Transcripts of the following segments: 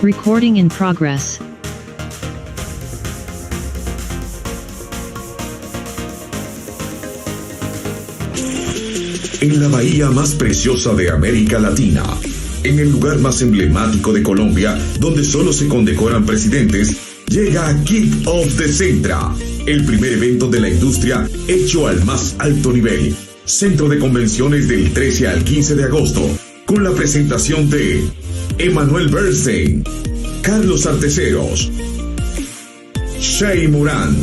Recording in progress. En la bahía más preciosa de América Latina, en el lugar más emblemático de Colombia, donde solo se condecoran presidentes, llega Kick Off Decentra, el primer evento de la industria hecho al más alto nivel. Centro de convenciones del 13 al 15 de agosto, con la presentación de Emanuel Bernstein, Carlos Arteceros, Shey Morán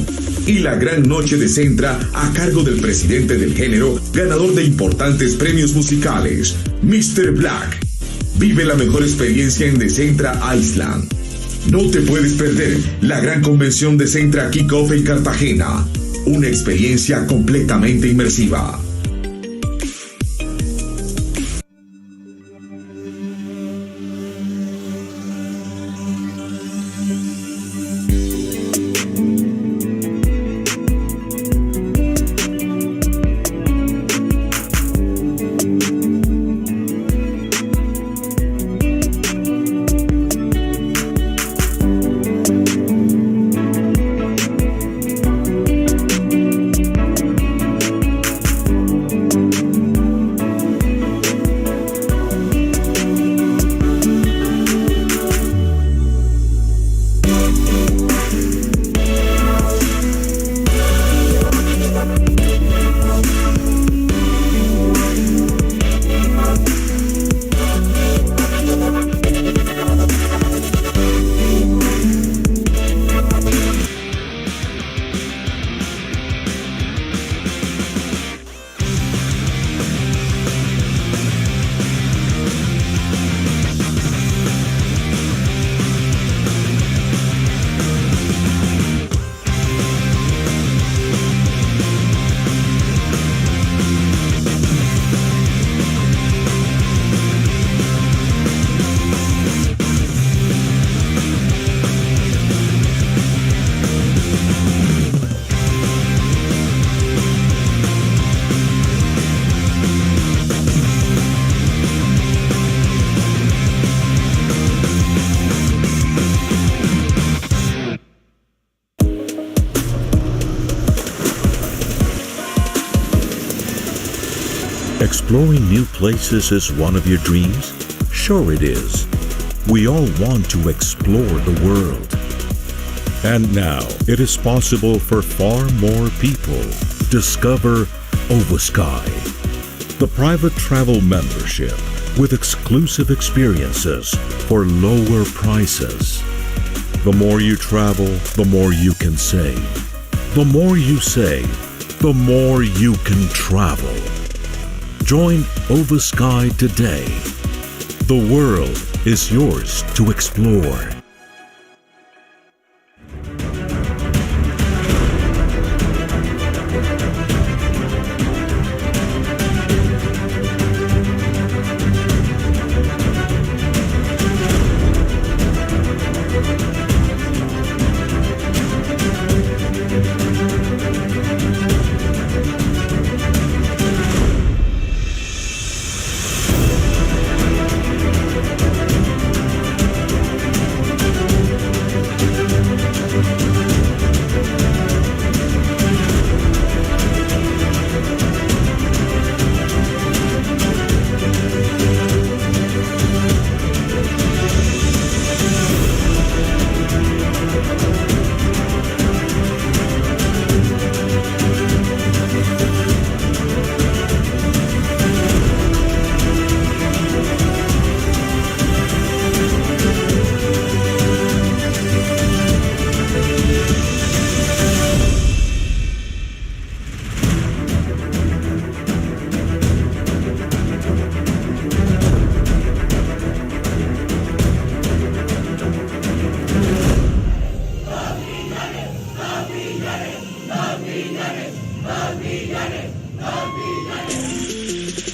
y la gran noche de Decentra a cargo del presidente del género, ganador de importantes premios musicales, Mr. Black. Vive la mejor experiencia en Decentra Island. No te puedes perder la gran convención Decentra Kickoff en Cartagena. Una experiencia completamente inmersiva. Exploring new places is one of your dreams? Sure it is. We all want to explore the world. And now, it is possible for far more people. Discover Ovasky, the private travel membership with exclusive experiences for lower prices. The more you travel, the more you can save. The more you save, the more you can travel. Join Ovasky today. The world is yours to explore.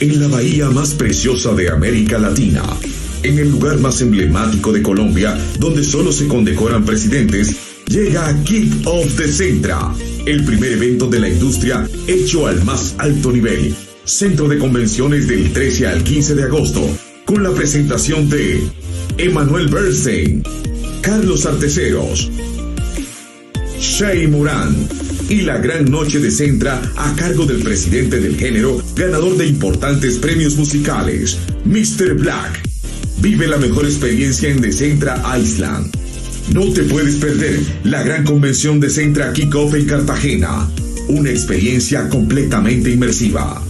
En la bahía más preciosa de América Latina, en el lugar más emblemático de Colombia, donde solo se condecoran presidentes, llega Kick Off Decentra, el primer evento de la industria hecho al más alto nivel. Centro de convenciones del 13 al 15 de agosto, con la presentación de Emanuel Bernstein, Carlos Arteceros, Shay Morán y la gran noche de Decentra a cargo del presidente del género, ganador de importantes premios musicales, Mr. Black. Vive la mejor experiencia en Decentra Island. No te puedes perder la gran convención Decentra Kickoff en Cartagena. Una experiencia completamente inmersiva.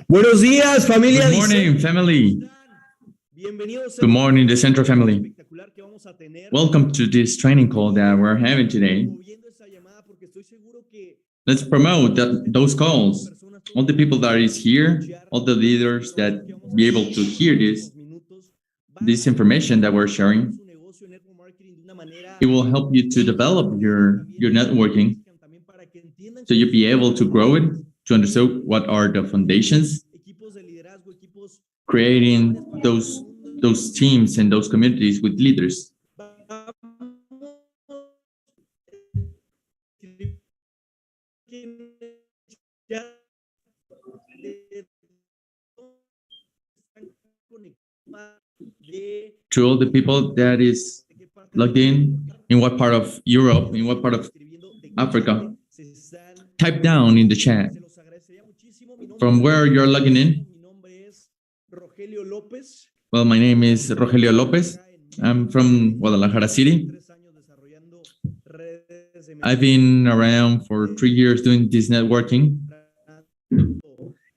Buenos días, familia. Good morning, family. Good morning, Decentra family. Welcome to this training call that we're having today. Let's promote those calls. All the people that is here, all the leaders that be able to hear this information that we're sharing. It will help you to develop your networking, so you'll be able to grow it, to understand what are the foundations, creating those teams and those communities with leaders. To all the people that is logged in what part of Europe, in what part of Africa, type down in the chat from where you're logging in. Well, my name is Rogelio Lopez. I'm from Guadalajara City. I've been around for 3 years doing this networking.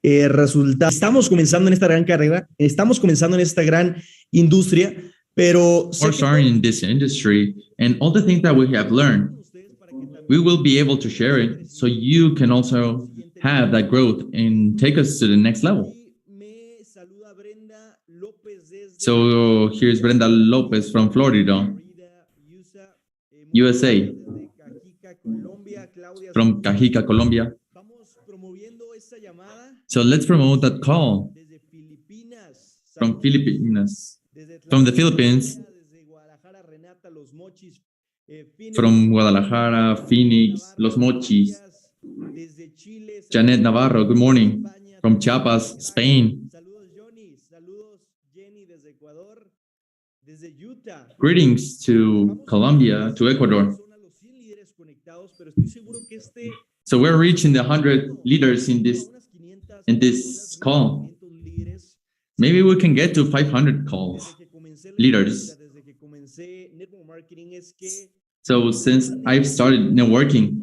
Estamos comenzando en esta gran carrera, estamos comenzando en esta gran industria, pero We're starting in this industry, and all the things that we have learned, we will be able to share it so you can also have that growth and take us to the next level. So here's Brenda Lopez from Florida, USA, from Cajica, Colombia. So let's promote that call from Filipinas, from the Philippines, from Guadalajara, Phoenix, Los Mochis. Janet Navarro, good morning, from Chiapas, Spain. Greetings to Colombia, to Ecuador. So we're reaching the 100 leaders in this call. Maybe we can get to 500 calls, leaders. So since I've started networking,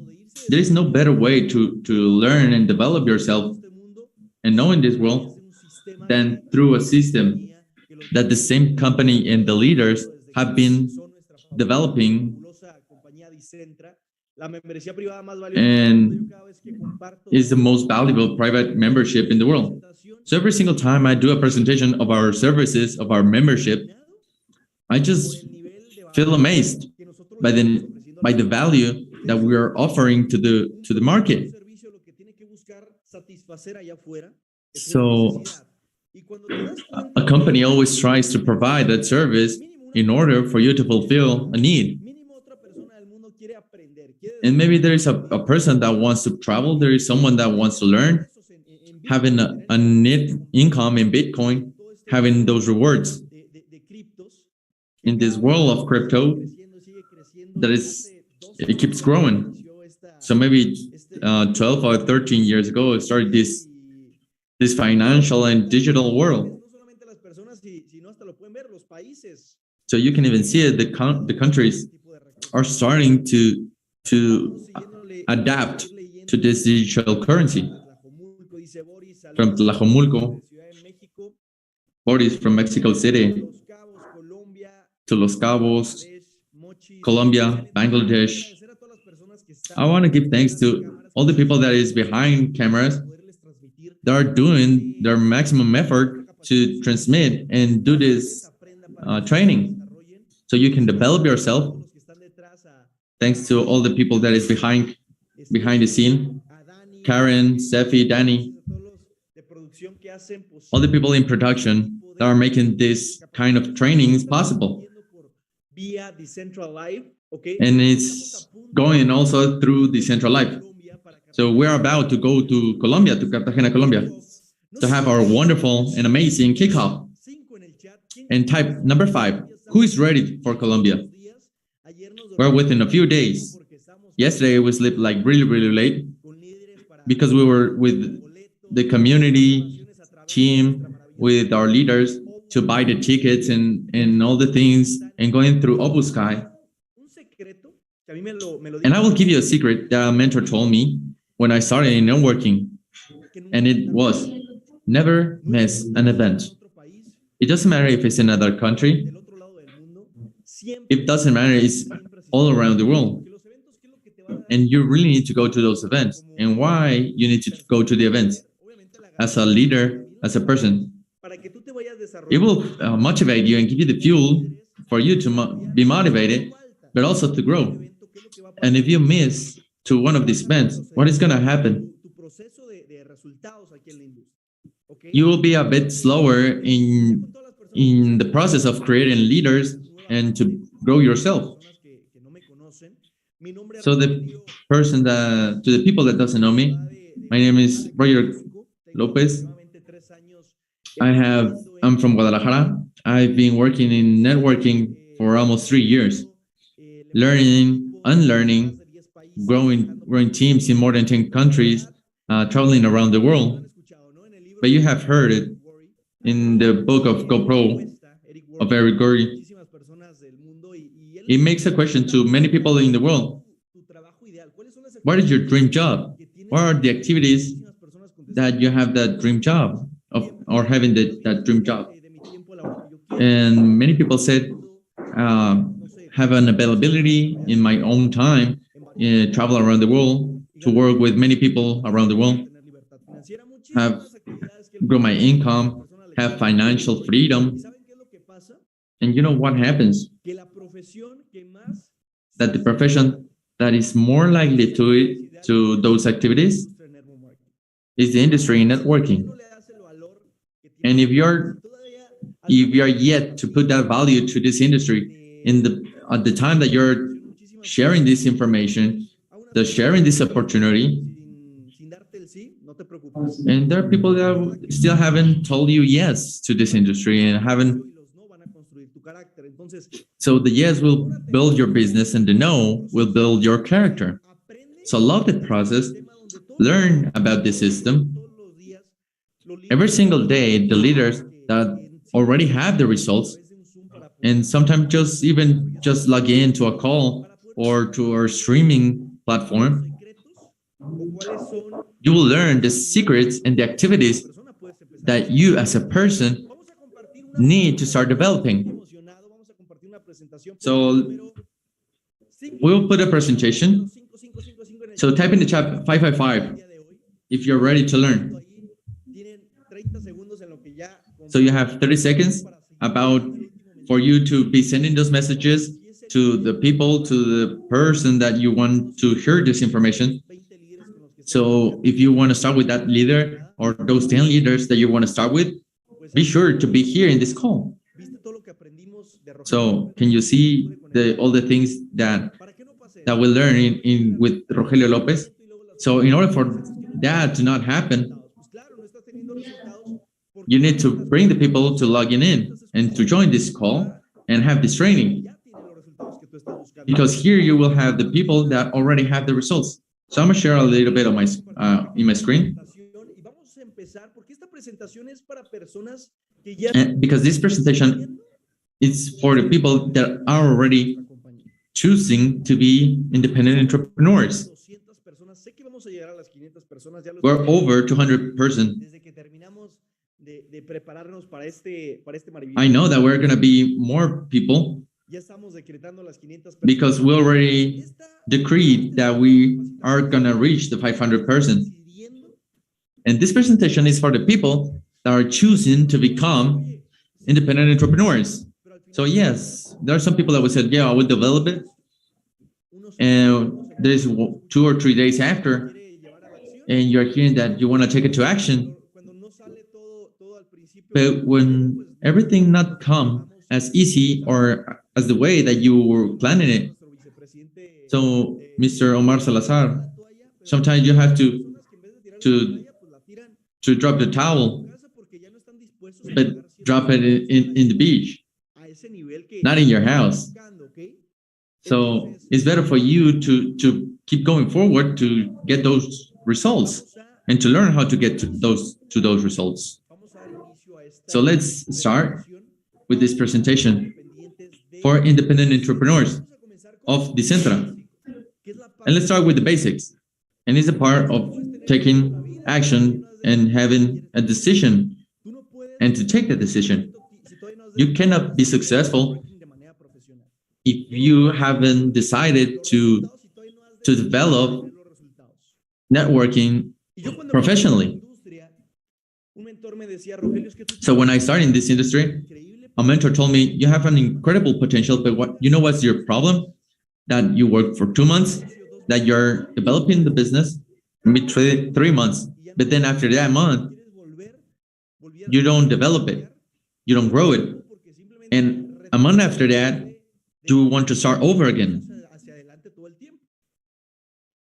there is no better way to learn and develop yourself and know in this world than through a system that the same company and the leaders have been developing, and is the most valuable private membership in the world. So every single time I do a presentation of our services, of our membership, I just feel amazed by the value that we are offering to the market. So a company always tries to provide that service in order for you to fulfill a need. And maybe there is a person that wants to travel, there is someone that wants to learn, having a net income in Bitcoin, having those rewards in this world of crypto it keeps growing. So maybe 12 or 13 years ago, it started this financial and digital world. So you can even see it, the countries are starting to adapt to this digital currency. From Tlajomulco, Boris from Mexico City, to Los Cabos, Colombia, Bangladesh. I want to give thanks to all the people that is behind cameras that are doing their maximum effort to transmit and do this training so you can develop yourself. Thanks to all the people that is behind the scene, Karen, Steffi, Danny, all the people in production that are making this kind of trainings possible. And it's going also through Decentra Live. So we're about to go to Colombia, to Cartagena, Colombia, to have our wonderful and amazing kickoff. And type number 5, who is ready for Colombia? We're within a few days. Yesterday we slept like really, really late because we were with the community team, with our leaders to buy the tickets and all the things and going through Obuskai. And I will give you a secret that a mentor told me when I started in networking, and it was never miss an event. It doesn't matter if it's in another country. It doesn't matter, it's all around the world. And you really need to go to those events. And why you need to go to the events? As a leader, as a person, it will motivate you and give you the fuel for you to be motivated, but also to grow. And if you miss to one of these events, what is going to happen? You will be a bit slower in the process of creating leaders and to grow yourself. So to the people that doesn't know me, my name is Roger Lopez. I'm from Guadalajara. I've been working in networking for almost 3 years, learning, unlearning, growing teams in more than 10 countries, traveling around the world. But you have heard it in the book of GoPro of Eric Gordy. It makes a question to many people in the world. What is your dream job? What are the activities that you have that dream job of, or having that dream job? And many people said, have an availability in my own time, travel around the world, to work with many people around the world, grow my income, have financial freedom. And you know what happens? That the profession that is more likely to those activities is the industry in networking. And if you're yet to put that value to this industry at the time that you're sharing this information, sharing this opportunity, and there are people that still haven't told you yes to this industry and haven't. So the yes will build your business and the no will build your character. So love the process, learn about the system. Every single day, the leaders that already have the results, and sometimes just log in to a call or to our streaming platform, you will learn the secrets and the activities that you as a person need to start developing. So we'll put a presentation. So type in the chat 555 if you're ready to learn. So you have 30 seconds for you to be sending those messages to the people, to the person that you want to hear this information. So if you want to start with that leader or those 10 leaders that you want to start with, be sure to be here in this call. So can you see all the things that we learn with Rogelio Lopez? So in order for that to not happen, you need to bring the people to log in and to join this call and have this training. Because here you will have the people that already have the results. So I'm gonna share a little bit of my in my screen. And because this presentation is for the people that are already choosing to be independent entrepreneurs. We're over 200 persons. I know that we're going to be more people because we already decreed that we are going to reach the 500 persons. And this presentation is for the people that are choosing to become independent entrepreneurs. So yes, there are some people that will say, yeah, I will develop it. And there's 2 or 3 days after, and you're hearing that you want to take it to action. But when everything not come as easy or as the way that you were planning it. So, Mr. Omar Salazar, sometimes you have to drop the towel, but drop it in the beach, not in your house. So it's better for you to keep going forward to get those results and to learn how to get to those results. So let's start with this presentation for independent entrepreneurs of Decentra. And let's start with the basics. And it's a part of taking action and having a decision and to take the decision. You cannot be successful if you haven't decided to develop networking professionally. So when I started in this industry, a mentor told me, you have an incredible potential, but what's your problem? That you work for 2 months, that you're developing the business, maybe 3 months, but then after that month, you don't develop it, you don't grow it. And a month after that, you want to start over again.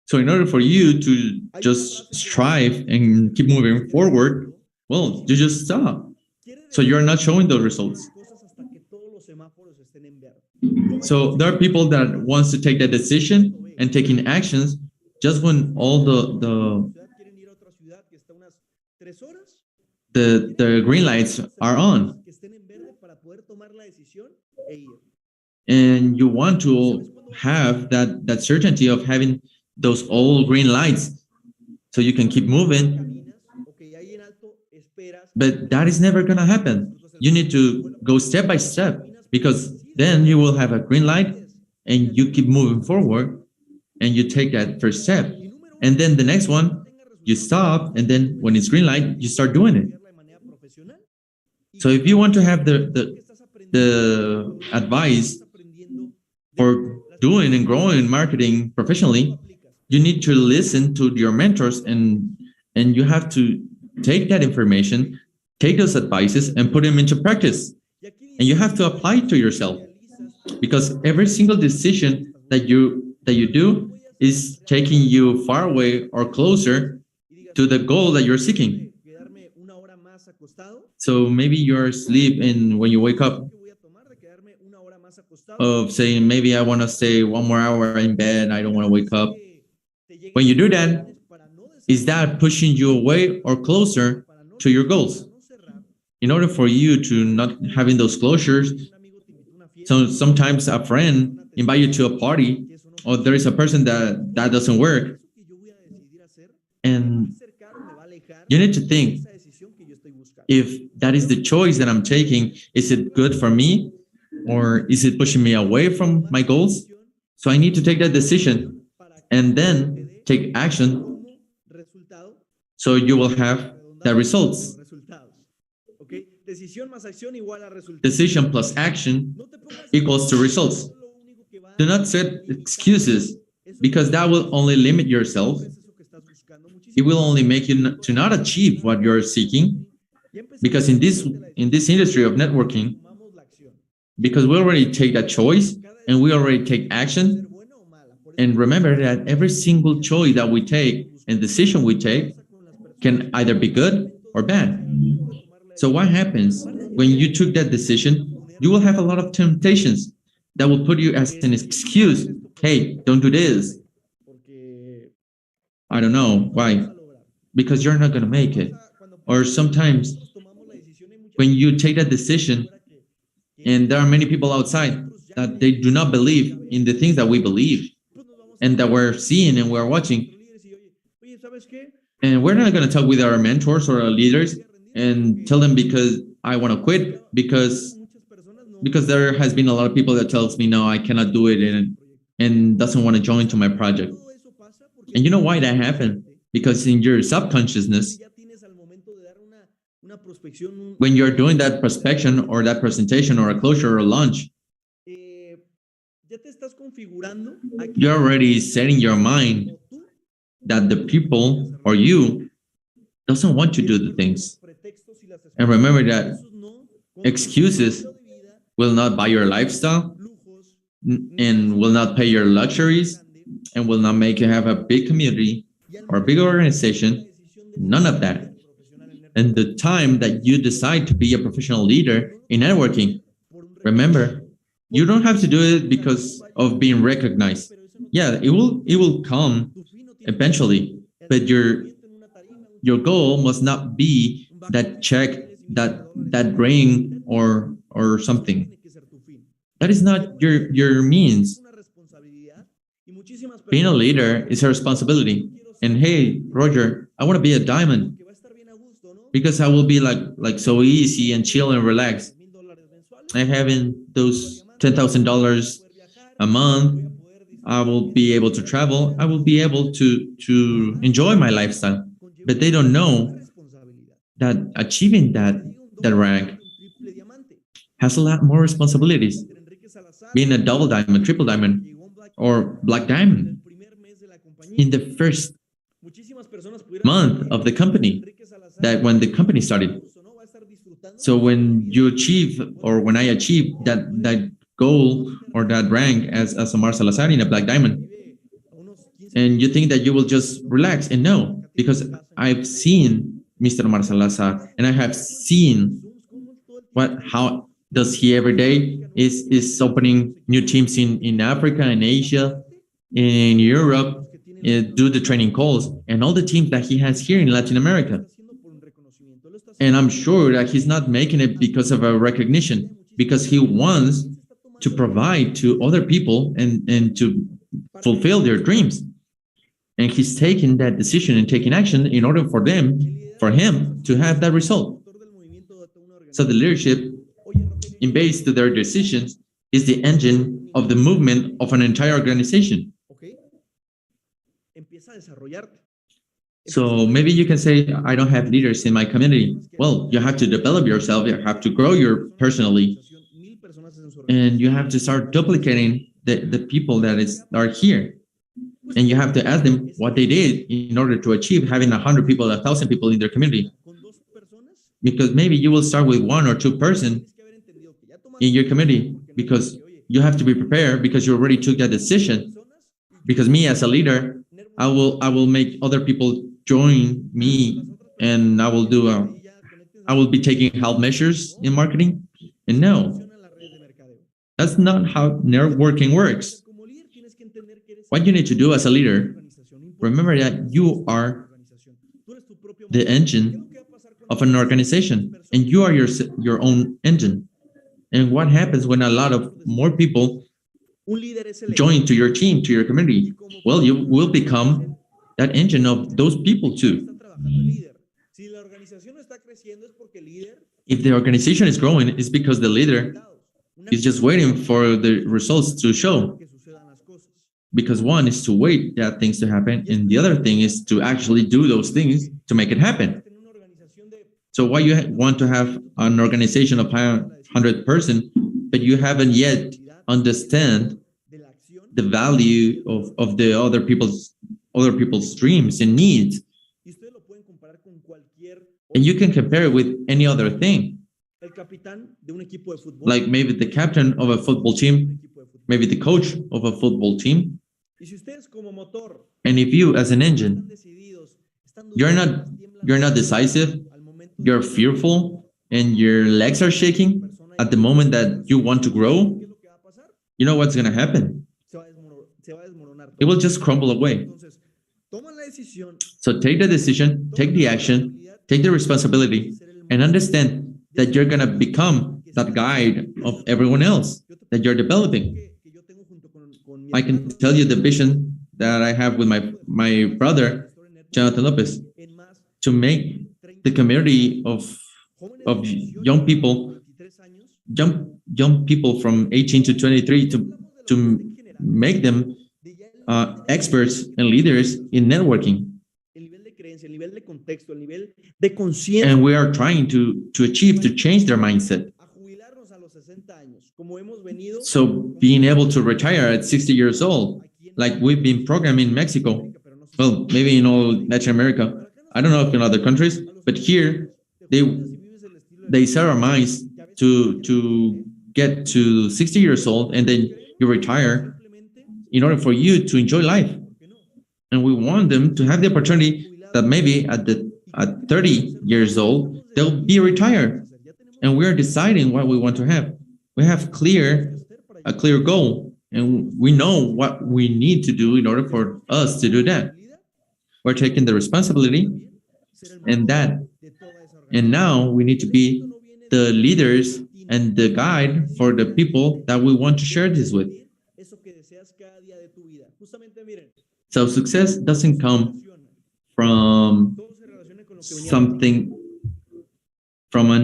So in order for you to just strive and keep moving forward, well, you just stop. So you're not showing those results. So there are people that wants to take that decision and taking actions just when all the green lights are on. And you want to have that certainty of having those all green lights so you can keep moving. But that is never going to happen. You need to go step by step, because then you will have a green light and you keep moving forward and you take that first step. And then the next one, you stop, and then when it's green light, you start doing it. So if you want to have the advice for doing and growing marketing professionally, you need to listen to your mentors, and you have to take that information, take those advices and put them into practice. And you have to apply it to yourself, because every single decision that you do is taking you far away or closer to the goal that you're seeking. So maybe you're asleep, and when you wake up, of saying, maybe I want to stay 1 more hour in bed, I don't want to wake up. When you do that, is that pushing you away or closer to your goals? In order for you to not having those closures, so sometimes a friend invite you to a party, or there is a person that doesn't work, and you need to think, if that is the choice that I'm taking, is it good for me, or is it pushing me away from my goals? So I need to take that decision and then take action, so you will have the results. Decision plus action equals to results. Do not set excuses, because that will only limit yourself. It will only make you to not achieve what you're seeking, because in this industry of networking, because we already take that choice and we already take action. And remember that every single choice that we take and decision we take can either be good or bad. So what happens when you took that decision? You will have a lot of temptations that will put you as an excuse. Hey, don't do this. I don't know why. Because you're not going to make it. Or sometimes when you take that decision, and there are many people outside that they do not believe in the things that we believe and that we're seeing and we're watching. And we're not going to talk with our mentors or our leaders and tell them because I want to quit because there has been a lot of people that tells me no, I cannot do it and doesn't want to join to my project. And you know why that happened? Because in your subconsciousness, when you're doing that prospection or that presentation or a closure or a launch, you're already setting your mind that the people or you doesn't want to do the things. And remember that excuses will not buy your lifestyle and will not pay your luxuries and will not make you have a big community or a big organization. None of that. And the time that you decide to be a professional leader in networking, remember, you don't have to do it because of being recognized. Yeah, it will come eventually, but your goal must not be that check, that ring or something. That is not your means. Being a leader is a responsibility. And hey, Roger, I want to be a diamond because I will be like so easy and chill and relaxed. I having those $10,000 a month. I will be able to travel. I will be able to enjoy my lifestyle. But they don't know that achieving that rank has a lot more responsibilities. Being a double diamond, triple diamond, or black diamond in the first month of the company, that when the company started. So when you achieve, or when I achieve that goal or that rank as Omar Salazar in a black diamond, and you think that you will just relax, and no, because I've seen Mr. Omar Salazar, and I have seen how does he every day is opening new teams in Africa and Asia, in Europe, do the training calls, and all the teams that he has here in Latin America. And I'm sure that he's not making it because of a recognition, because he wants to provide to other people and to fulfill their dreams. And he's taking that decision and taking action in order for him to have that result. So the leadership, in base to their decisions, is the engine of the movement of an entire organization. So maybe you can say, I don't have leaders in my community. Well, you have to develop yourself. You have to grow personally. And you have to start duplicating the people that are here. And you have to ask them what they did in order to achieve having 100 people, 1,000 people in their community. Because maybe you will start with 1 or 2 persons in your community, because you have to be prepared, because you already took that decision. Because me as a leader, I will make other people join me, and I will be taking health measures in marketing. And no, that's not how networking works. What you need to do as a leader, remember that you are the engine of an organization, and you are your own engine. And what happens when a lot of more people join to your team, to your community? Well, you will become that engine of those people too. If the organization is growing, it's because the leader is just waiting for the results to show. Because one is to wait that things to happen, and the other thing is to actually do those things to make it happen. So why you want to have an organization of 100 person, but you haven't yet understand the value of the other people's dreams and needs. And you can compare it with any other thing. Like maybe the captain of a football team, maybe the coach of a football team. And if you as an engine, you're not decisive, you're fearful, and your legs are shaking at the moment that you want to grow, you know what's going to happen? It will just crumble away. So take the decision, take the action, take the responsibility, and understand that you're going to become that guide of everyone else that you're developing. I can tell you the vision that I have with my brother, Jonathan Lopez, to make the community of young people from 18 to 23 to make them experts and leaders in networking. And we are trying to change their mindset. So being able to retire at 60 years old, like we've been programmed in Mexico, well, maybe in all Latin America, I don't know if in other countries, but here they set our minds to get to 60 years old and then you retire in order for you to enjoy life. And we want them to have the opportunity that maybe at 30 years old, they'll be retired. And we're deciding what we want to have. We have a clear goal, and we know what we need to do in order for us to do that. We're taking the responsibility and now we need to be the leaders and the guide for the people that we want to share this with. So success doesn't come from something, from a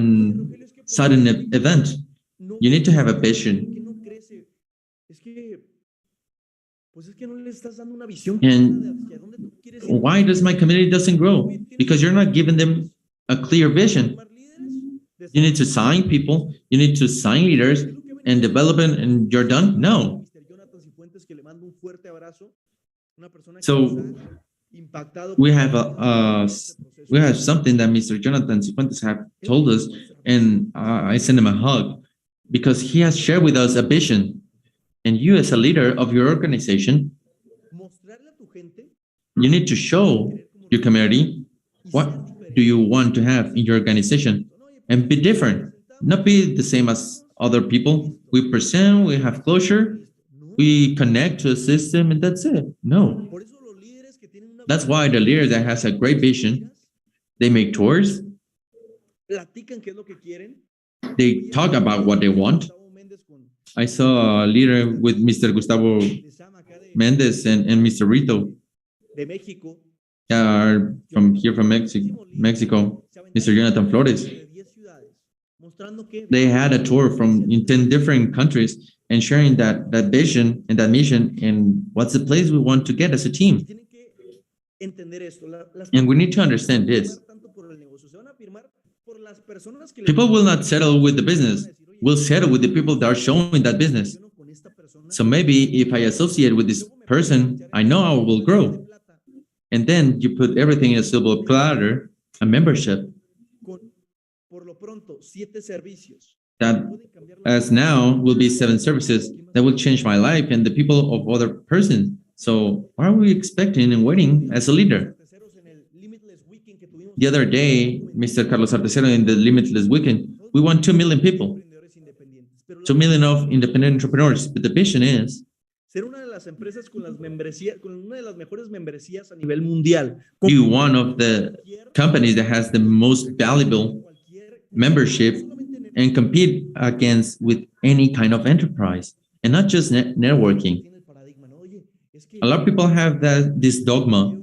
sudden event. You need to have a vision. And why does my community doesn't grow? Because you're not giving them a clear vision. You need to sign people, you need to sign leaders and development, and you're done? No. So we have something that Mr. Jonathan Cifuentes have told us, and I send him a hug because he has shared with us a vision. And you, as a leader of your organization, you need to show your community what do you want to have in your organization and be different, not be the same as other people. We present, we have closure, we connect to a system, and that's it. No. That's why the leader that has a great vision, they make tours, they talk about what they want. I saw a leader with Mr. Gustavo Mendez and Mr. Rito. They are from here, from Mexico, Mr. Jonathan Flores. They had a tour in 10 different countries and sharing that vision and that mission and what's the place we want to get as a team. And we need to understand this. People will not settle with the business. We'll settle with the people that are showing that business. So maybe if I associate with this person, I know I will grow. And then you put everything in a silver platter, a membership. That as now will be 7 services that will change my life and the people of other persons. So what are we expecting and waiting as a leader? The other day, Mr. Carlos Artesero in the Limitless Weekend, we want 2 million people, 2 million of independent entrepreneurs. But the vision is be one of the companies that has the most valuable membership and compete against with any kind of enterprise and not just networking. A lot of people have this dogma,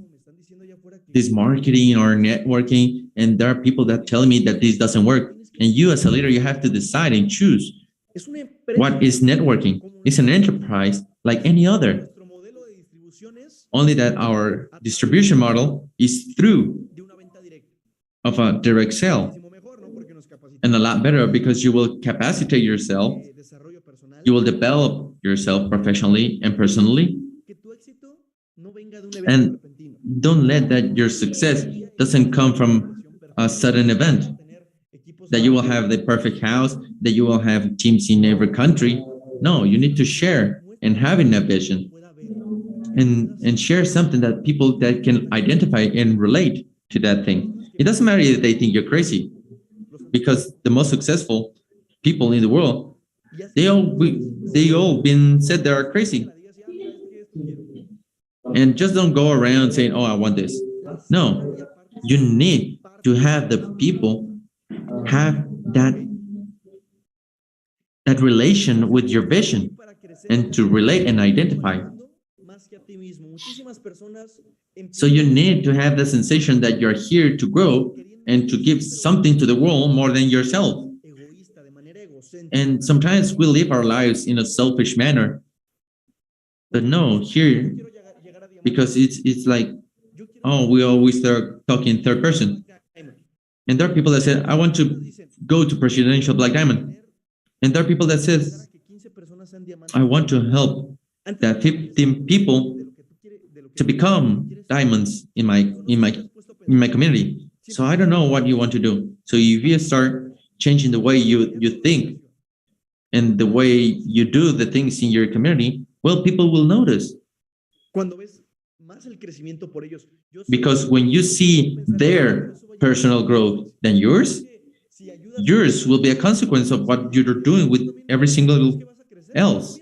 this marketing or networking, and there are people that tell me that this doesn't work. And you as a leader, you have to decide and choose what is networking. It's an enterprise like any other. Only that our distribution model is through of a direct sale. And a lot better because you will capacitate yourself, you will develop yourself professionally and personally, and don't let that your success doesn't come from a sudden event, that you will have the perfect house, that you will have teams in every country. No, you need to share and having a vision and share something that people that can identify and relate to that thing. It doesn't matter if they think you're crazy, because the most successful people in the world, they all been said they are crazy. And just don't go around saying, "Oh, I want this." No, you need to have the people have that relation with your vision and to relate and identify. So you need to have the sensation that you're here to grow and to give something to the world more than yourself. And sometimes we live our lives in a selfish manner. But no, here, because it's like, oh, we always start talking third person. And there are people that said, I want to go to Presidential Black Diamond. And there are people that says, I want to help that 15 people to become diamonds in my community. So I don't know what you want to do. So if you start changing the way you think and the way you do the things in your community, well, people will notice. Because when you see their personal growth than yours will be a consequence of what you're doing with every single else.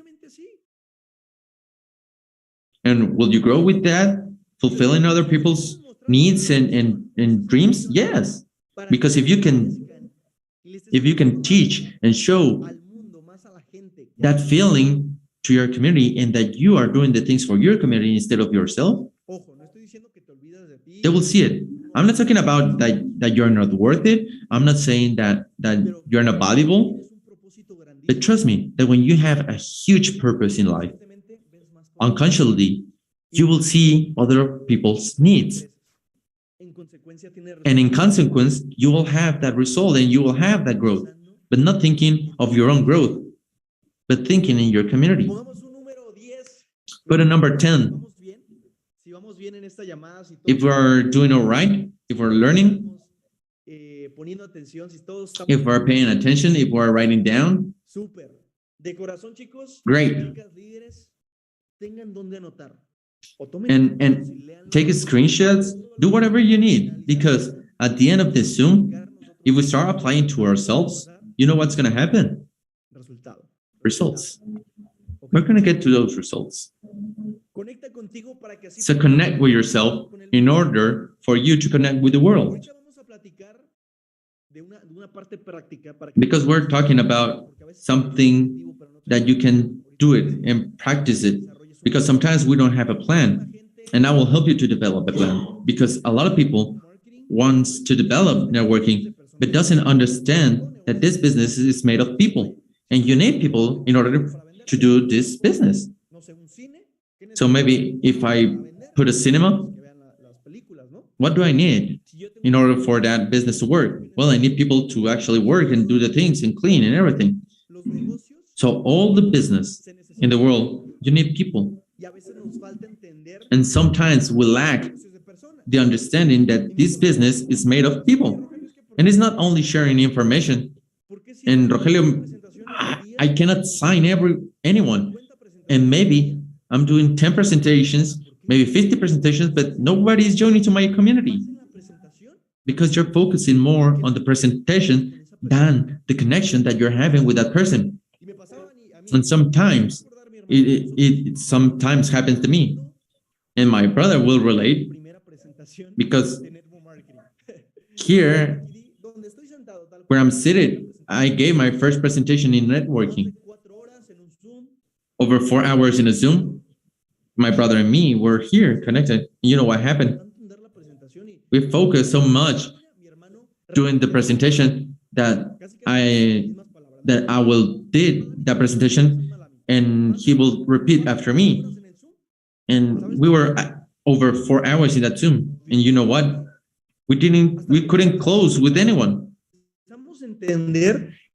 And will you grow with that, fulfilling other people's needs and dreams? Yes, because if you can teach and show that feeling to your community and that you are doing the things for your community instead of yourself, they will see it. I'm not talking about that you're not worth it. I'm not saying that you're not valuable. But trust me, that when you have a huge purpose in life, unconsciously, you will see other people's needs. And in consequence, you will have that result and you will have that growth, but not thinking of your own growth, but thinking in your community. Put a number 10. If we're doing all right, if we're learning, if we're paying attention, if we're writing down, great. And take screenshots, do whatever you need, because at the end of this Zoom, if we start applying to ourselves, you know what's going to happen? Results. We're going to get to those results. So connect with yourself in order for you to connect with the world. Because we're talking about something that you can do it and practice it. Because sometimes we don't have a plan. And I will help you to develop a plan. Because a lot of people wants to develop networking, but doesn't understand that this business is made of people. And you need people in order to do this business. So maybe if I put a cinema, what do I need in order for that business to work? Well, I need people to actually work and do the things and clean and everything. So all the business in the world, you need people. And sometimes we lack the understanding that this business is made of people. And it's not only sharing information. And Rogelio, I cannot sign anyone. And maybe I'm doing 10 presentations, maybe 50 presentations, but nobody is joining to my community. Because you're focusing more on the presentation than the connection that you're having with that person. And sometimes, it sometimes happens to me. And my brother will relate, because here, where I'm seated, I gave my first presentation in networking. Over 4 hours in a Zoom, my brother and me were here connected. You know what happened? We focused so much doing the presentation that I will did that presentation and he will repeat after me. And we were over 4 hours in that Zoom. And you know what? We couldn't close with anyone.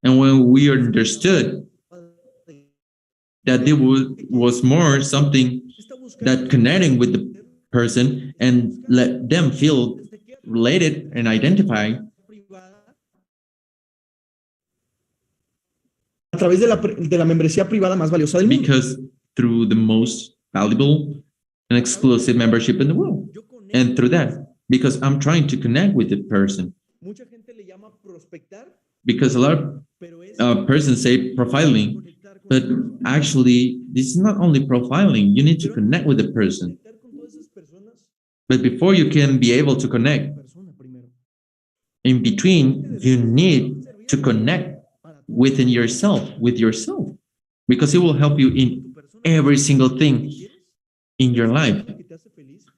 And when we understood that there was more something that connecting with the person and let them feel related and identify. A través de la membresía privada más valiosa del mundo. Because through the most valuable and exclusive membership in the world. And through that, because I'm trying to connect with the person. because a lot of persons say profiling, but actually, this is not only profiling. You need to connect with the person. But before you can be able to connect, in between, you need to connect within yourself, with yourself, because it will help you in every single thing in your life.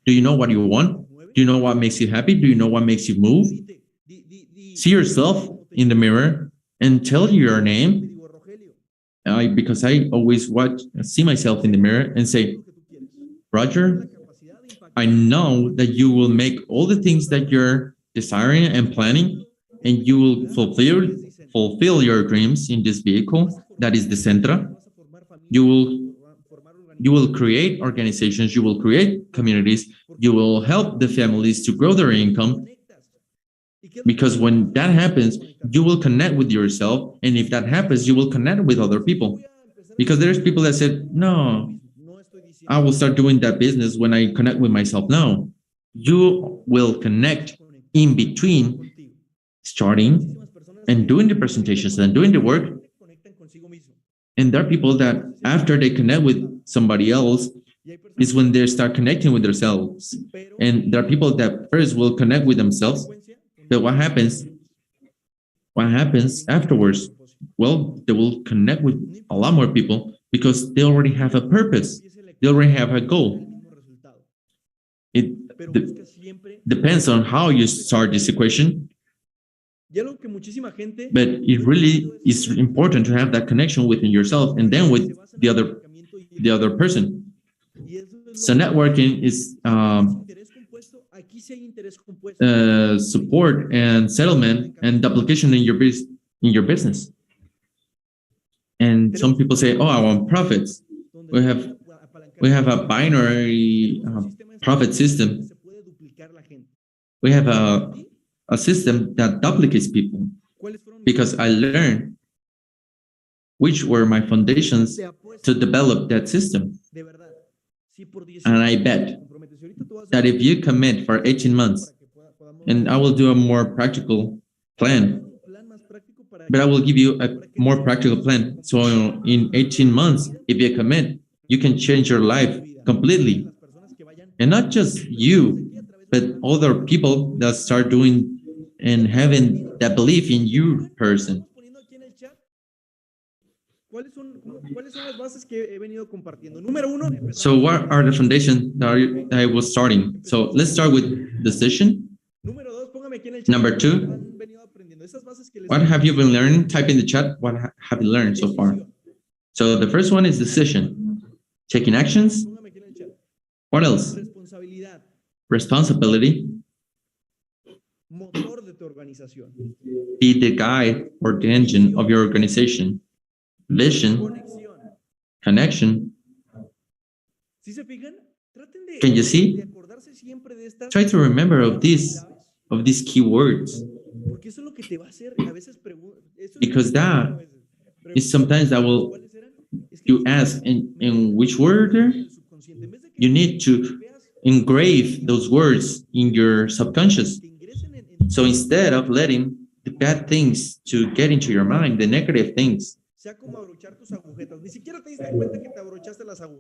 Do you know what you want? Do you know what makes you happy? Do you know what makes you move? See yourself in the mirror and tell your name. Because I always see myself in the mirror and say, Roger, I know that you will make all the things that you're desiring and planning, and you will fulfill your dreams in this vehicle that is Decentra. You will create organizations, you will create communities, you will help the families to grow their income. Because when that happens, you will connect with yourself, and if that happens, you will connect with other people. Because there's people that said, no, I will start doing that business when I connect with myself. No, you will connect in between starting and doing the presentations and doing the work. And there are people that after they connect with somebody else is when they start connecting with themselves. And there are people that first will connect with themselves. But what happens afterwards? Well, they will connect with a lot more people because they already have a purpose. They already have a goal. It depends on how you start this equation. But it really is important to have that connection within yourself and then with the other person. So networking is support and settlement and duplication in your business. And some people say, "Oh, I want profits." We have a binary profit system. We have a system that duplicates people because I learned which were my foundations to develop that system. And I bet that if you commit for 18 months, and I will do a more practical plan, but I will give you a more practical plan. So in 18 months, if you commit, you can change your life completely. And not just you, but other people that start doing and having that belief in you person. So what are the foundations that I was starting? So let's start with decision. Number two, what have you been learning? Type in the chat, what have you learned so far? So the first one is decision. Taking actions. What else? Responsibility. Be the guide or the engine of your organization. Vision. Connection. Can you see? Try to remember of these keywords. Because that is sometimes that will you ask in which word there? You need to engrave those words in your subconscious. So instead of letting the bad things to get into your mind, the negative things,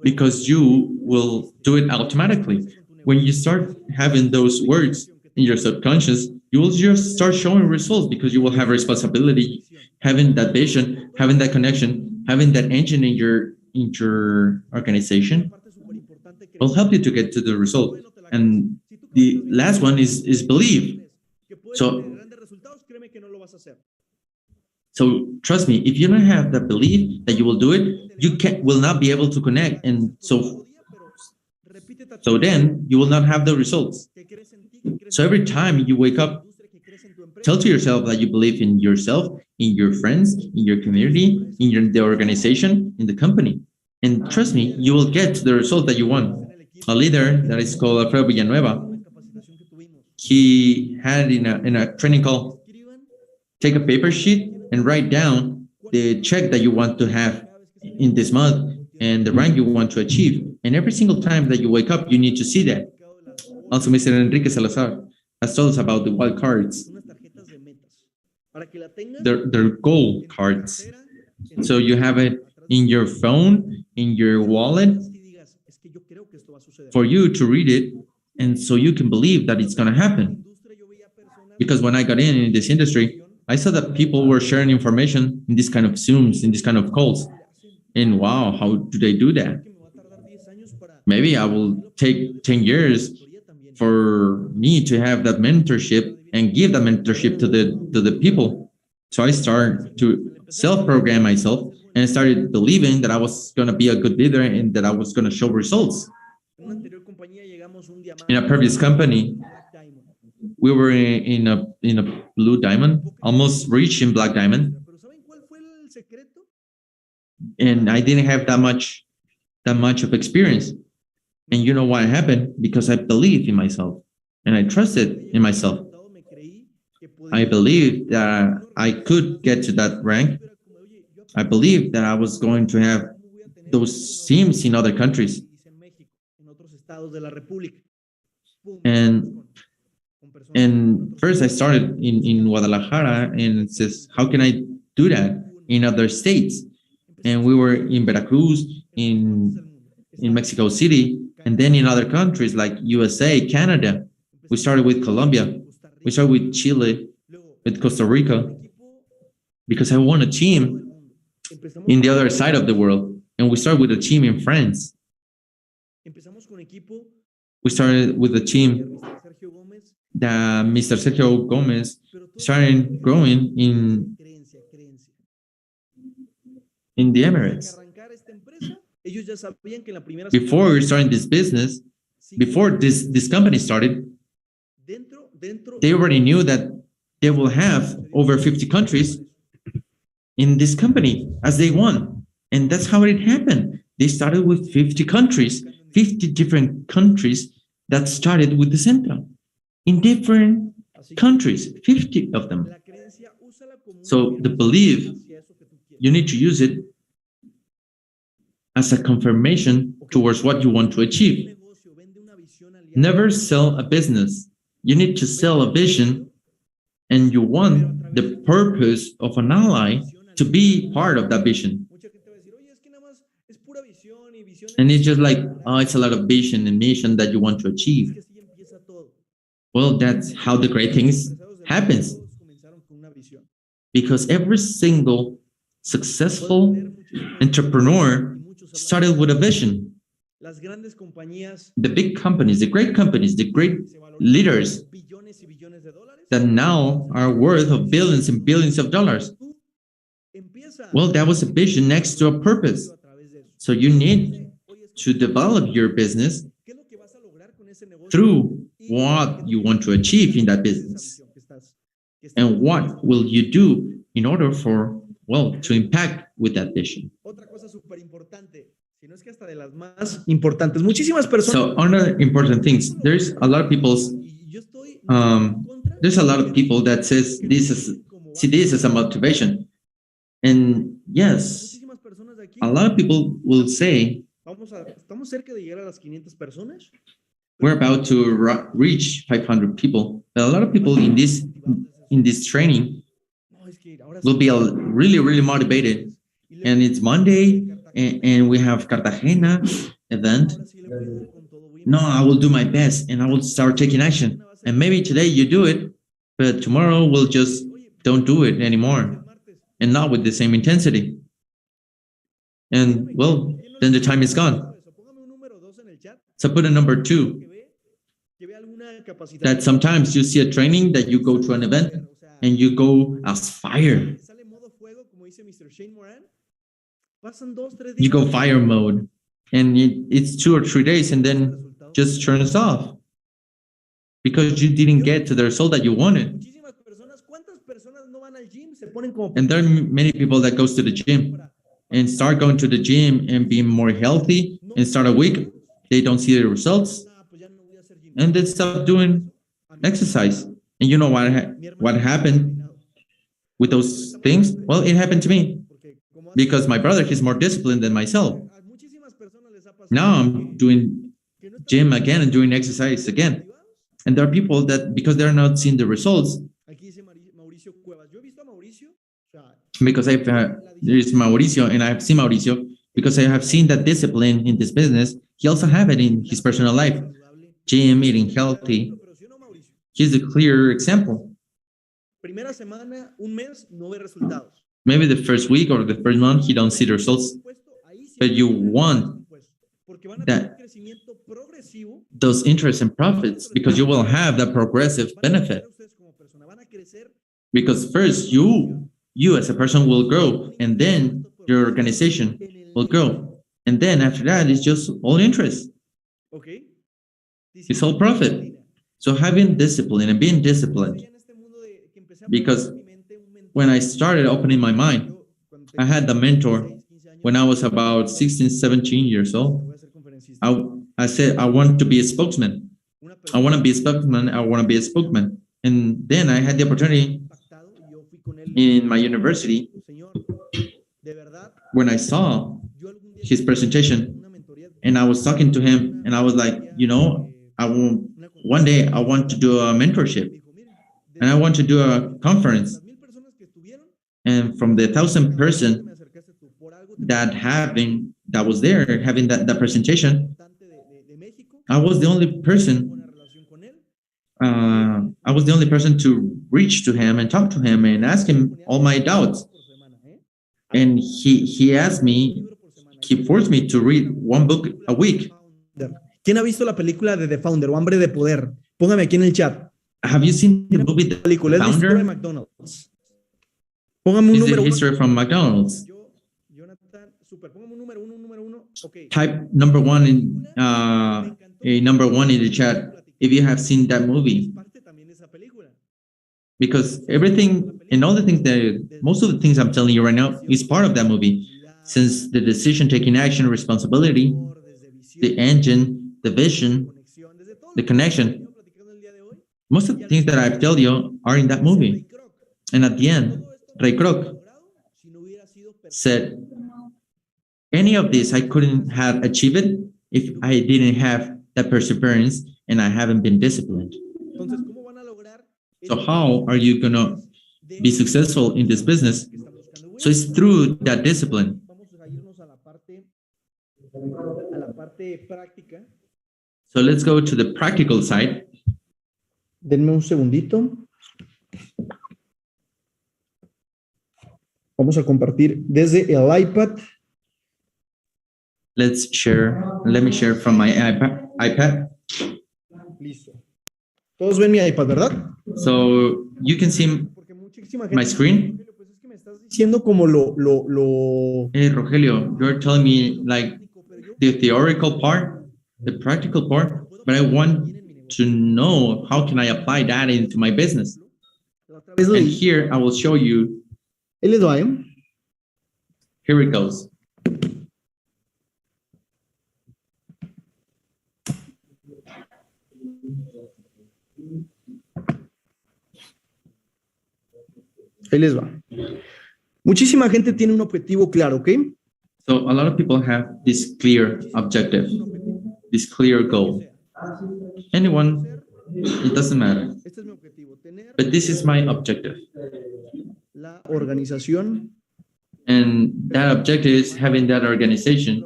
because you will do it automatically. When you start having those words in your subconscious, you will just start showing results because you will have responsibility, having that vision, having that connection, having that engine in your organization will help you to get to the result. And the last one is belief. So trust me, if you don't have that belief that you will do it, you will not be able to connect. And so then you will not have the results. So every time you wake up, tell to yourself that you believe in yourself, in your friends, in your community, in the organization, in the company. And trust me, you will get to the result that you want. A leader that is called Alfredo Villanueva, he had in a training call, take a paper sheet and write down the check that you want to have in this month and the rank you want to achieve. And every single time that you wake up, you need to see that. Also, Mr. Enrique Salazar has told us about the wild cards. their goal cards. So you have it in your phone, in your wallet, for you to read it, and so you can believe that it's going to happen. Because when I got in this industry, I saw that people were sharing information in this kind of Zooms, in this kind of calls. And wow, how do they do that? Maybe I will take 10 years for me to have that mentorship and give that mentorship to the people. So I started to self-program myself and I started believing that I was going to be a good leader and that I was going to show results. In a previous company, we were in a blue diamond, almost reaching black diamond, and I didn't have that much of experience. And you know what happened? Because I believed in myself and I trusted in myself. I believed that I could get to that rank. I believed that I was going to have those teams in other countries. And first I started in Guadalajara, and it says, how can I do that in other states? And we were in Veracruz, in Mexico City, and then in other countries like USA, Canada. We started with Colombia. We started with Chile, with Costa Rica, because I want a team in the other side of the world. And we started with a team in France. We started with a team that Mr. Sergio Gomez started growing in the Emirates. Before we started this business, before this company started, they already knew that they will have over 50 countries in this company as they want. And that's how it happened. They started with 50 countries, 50 different countries that started with Decentra in different countries, 50 of them. So the belief, you need to use it as a confirmation towards what you want to achieve. Never sell a business. You need to sell a vision, and you want the purpose of an ally to be part of that vision. And it's just like, oh, it's a lot of vision and mission that you want to achieve. Well, that's how the great things happens. Because every single successful entrepreneur started with a vision. The big companies, the great leaders that now are worth of billions and billions of dollars. Well, that was a vision next to a purpose. So you need to develop your business through what you want to achieve in that business. And what will you do in order for, well, to impact with that vision? So other important things, there's a lot of people that says this is a motivation. And yes, a lot of people will say, we're about to reach 500 people. But a lot of people in this training will be really, really motivated. And it's Monday, and we have Cartagena event. No, I will do my best, and I will start taking action. And maybe today you do it, but tomorrow we'll just don't do it anymore, and not with the same intensity. And well, then the time is gone. So put a number 2. That sometimes you see a training that you go to an event and you go as fire. You go fire mode, and it's 2 or 3 days and then just turns off because you didn't get to the result that you wanted. And there are many people that goes to the gym and start going to the gym and being more healthy and start a week. They don't see the results and they stop doing exercise. And you know what happened with those things? Well, it happened to me because my brother, he's more disciplined than myself. Now I'm doing gym again and doing exercise again. And there are people that, because they're not seeing the results, because there is Mauricio, and I have seen Mauricio, because I have seen that discipline in this business. He also have it in his personal life. Gym, eating healthy. He's a clear example. Primera semana, un mes, no ve resultados. Maybe the first week or the first month, he don't see the results, but you want that those interests and profits, because you will have that progressive benefit. Because first you as a person will grow, and then your organization will grow, and then after that it's just all interest. It's all profit. So having discipline and being disciplined, because when I started opening my mind, I had the mentor when I was about 16, 17 years old. I said, I want to be a spokesman. I want to be a spokesman. I want to be a spokesman. And then I had the opportunity in my university when I saw his presentation, and I was talking to him, and I was like, one day I want to do a mentorship, and I want to do a conference. And from the 1,000 person that was there having that presentation, I was the only person. I was the only person to reach to him and talk to him and ask him all my doubts. And he asked me, he forced me to read one book a week. ¿Quién ha visto la película de The Founder, o Hambre de Poder? Póngame aquí en el chat. Have you seen the movie The película, es la historia de Founder? McDonald's. Póngame un It's the número history from McDonald's. Jonathan, super, póngame un número uno. Okay. Type number one in the chat if you have seen that movie. Because everything and all the things most of the things I'm telling you right now is part of that movie. Since the decision, taking action, responsibility, the engine, the vision, the connection, most of the things that I've told you are in that movie. And at the end, Ray Kroc said, any of this I couldn't have achieved it if I didn't have that perseverance and I haven't been disciplined. So how are you going to be successful in this business? So it's through that discipline. So let's go to the practical side. Denme un segundito. Vamos a compartir desde el iPad. Let me share from my iPad. Listo. Todos ven mi iPad, ¿verdad? So you can see my screen. Diciendo como Hey, Rogelio, you're telling me like the theoretical part, the practical part, but I want to know how can I apply that into my business. And here I will show you. Ahí les va, ¿eh? Here it goes. Ahí les va. Muchísima gente tiene un objetivo claro, ¿ok? So a lot of people have this clear objective, this clear goal. Anyone, it doesn't matter. But this is my objective. La organización. And that objective is having that organization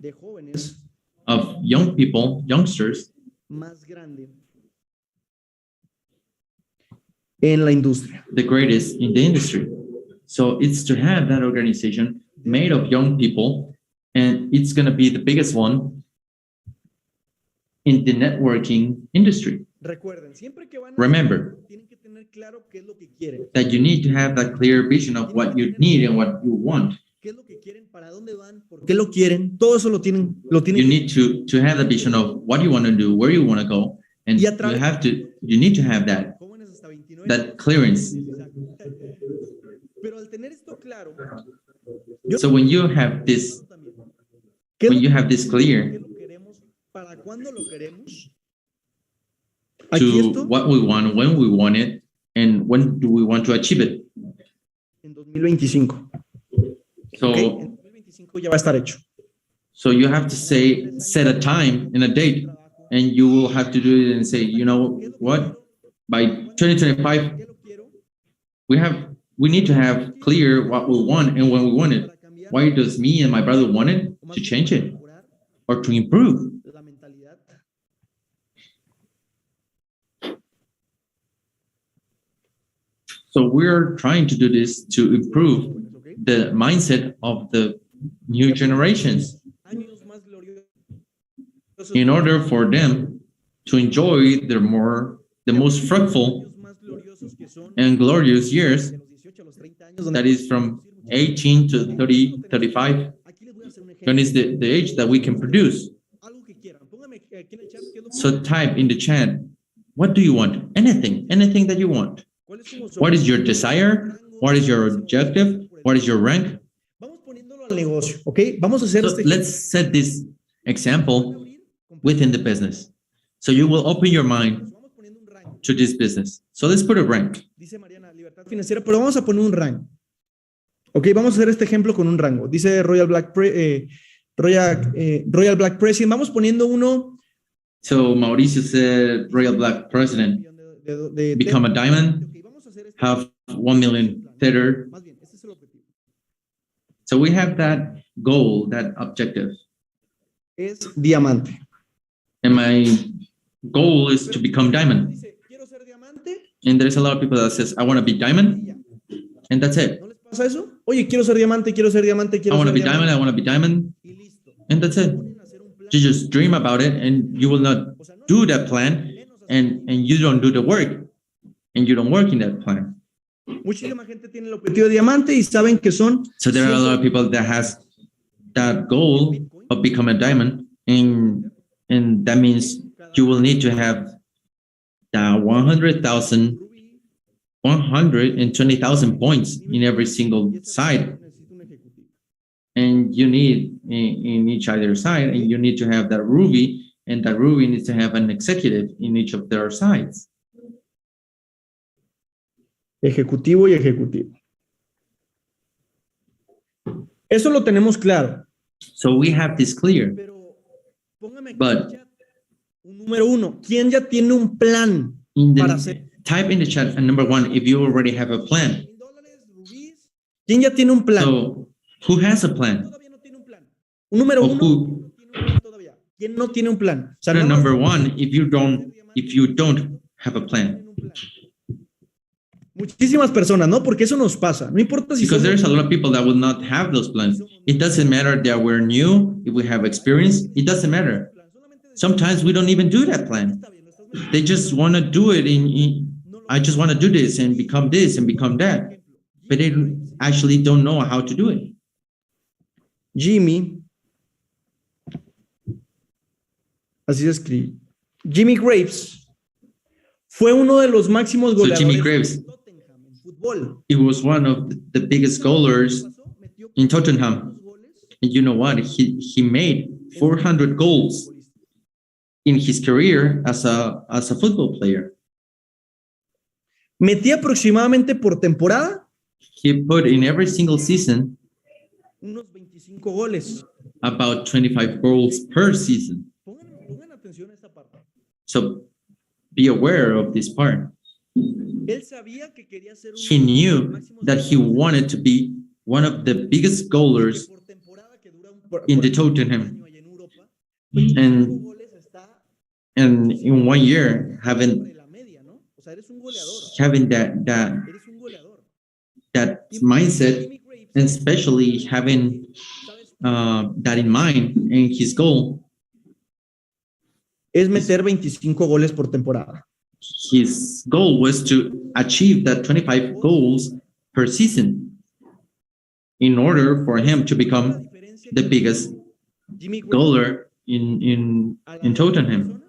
de jóvenes of young people, youngsters, más grande en la industria. the greatest in the industry. So it's to have that organization made of young people, and it's going to be the biggest one in the networking industry. Recuerden, siempre que van a Remember tienen que tener claro qué es lo que quieren. that you need to have that clear vision of what you need and what you want. ¿Qué es lo que quieren? ¿Para dónde van? ¿Por qué lo quieren? Todo eso lo tienen. You need to have the vision of what you want to do, where you want to go, and you need to have that clearance. Pero al tener esto claro, So when you have this clear ¿para cuándo lo queremos? to what we want, when we want it, and when do we want to achieve it. En 2025. So, Okay, en 2025 ya va a estar hecho. so you have to set a time and a date, and you will have to do it and say, you know what, by 2025, we we need to have clear what we want and when we want it. Why does me and my brother want it? To change it or to improve. So we're trying to do this to improve the mindset of the new generations in order for them to enjoy the most fruitful and glorious years, that is from 18 to 30, 35, when is the age that we can produce. So type in the chat, what do you want? Anything that you want. What is your desire? What is your objective? What is your rank? Okay, vamos a hacer So let's set this example within the business. So you will open your mind to this business. So let's put a rank. Dice Mariana, libertad financiera, pero vamos a poner un rango. Ok, vamos a hacer este ejemplo con un rango. Dice Royal Black President. Vamos poniendo uno. So Mauricio said, Royal Black President, become a diamond, have 1 million Tether. So we have that goal, that objective. Es diamante. And my goal is to become diamond. And there's a lot of people that says, I want to be diamond. And that's it. ¿No les pasa eso? Oye, quiero ser diamante, quiero ser diamante, quiero I want ser to be diamante. diamond, I want to be diamond. And that's it. You just dream about it and you will not do that plan and you don't do the work and you don't work in that plan. Muchísima gente tiene el objetivo de diamante y saben que son. So there are a lot of people that has that goal of become a diamond, and that means you will need to have the 120,000 points in every single side, and you need in each other side, and you need to have that ruby, and that ruby needs to have an executive in each of their sides. Ejecutivo y ejecutivo. Eso lo tenemos claro. So we have this clear. Pero póngame But un número uno. ¿Quién ya tiene un plan in para the hacer? type in the chat number one if you already have a plan. ¿Quién ya tiene un plan? So who has a plan? Todavía no tiene un plan. Un número O uno. who? No tiene un plan todavía. ¿Quién no tiene un plan? O sea, no Number one, if you don't have a plan. Muchísimas personas, ¿no? Porque eso nos pasa. No importa si Because somos- there's a lot of people that will not have those plans. It doesn't matter that we're new, if we have experience, it doesn't matter. Sometimes we don't even do that plan. They just want to do it I just want to do this and become that. But they actually don't know how to do it. Jimmy, así se escribe. Jimmy Graves fue uno de los máximos So goleadores Jimmy Graves, de Tottenham en fútbol. he was one of the biggest goalers in Tottenham. And you know what? He made 400 goals in his career as a football player. Metía aproximadamente por temporada He put in every single season unos 25 goles. about 25 goals per season. Pongan atención a esta parte. So be aware of this part. Él sabía que quería ser He knew that he wanted to be one of the biggest goalers por temporada que dura in the Tottenham. en Europa. And, Goles está and in 1 year, having sobre la media, ¿no? O sea, eres un goleador. that Eres un goleador. mindset, and especially having that in mind and his goal, Es meter 25 goles por temporada. his goal was to achieve that 25 goals per season in order for him to become the biggest Jimmy Graves, goaler in Tottenham.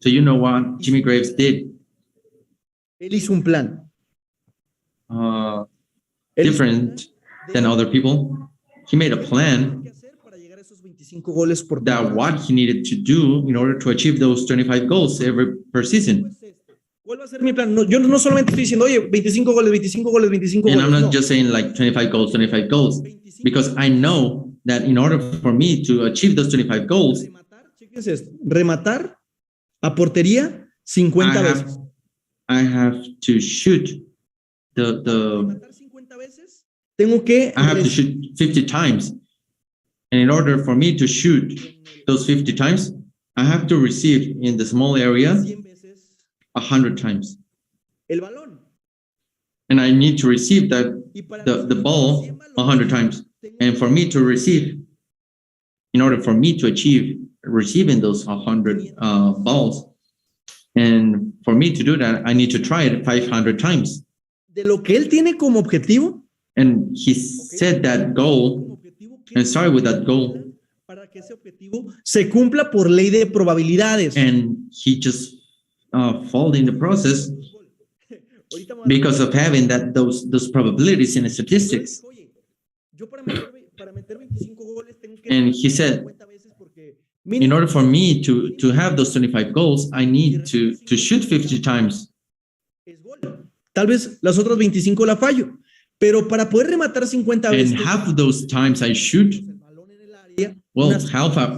So you know what Jimmy Graves did? Él hizo un plan. Él Different than other people. He made a plan ¿Qué hacer para llegar a esos 25 goles por that temporada? what he needed to do in order to achieve those 25 goals per season. ¿Cuál va a ser mi plan? No, yo no solamente estoy diciendo, oye, 25 goles, 25 goles, 25 And goles. I'm not No. just saying like 25 goals, because I know that in order for me to achieve those 25 goals, Rematar, chéquense esto, rematar a portería 50 I veces. have to shoot the Rematar 50 tengo que I have to shoot 50 times. And in order for me to shoot those 50 times, I have to receive in the small area 100 times. el balón. And I need to receive the ball 100 times. And for me to receive, in order for me to achieve receiving those 100 balls, and for me to do that, I need to try it 500 times. De lo que él tiene como objetivo, And he set that goal and started with that goal. para que ese objetivo se cumpla por ley de probabilidades. And he just followed in the process because of having those probabilities in the statistics. And he said, in order for me to have those 25 goals, I need to shoot 50 times. Tal vez las otras 25 la fallo, pero para poder rematar 50 veces, And half of those times I shoot, well,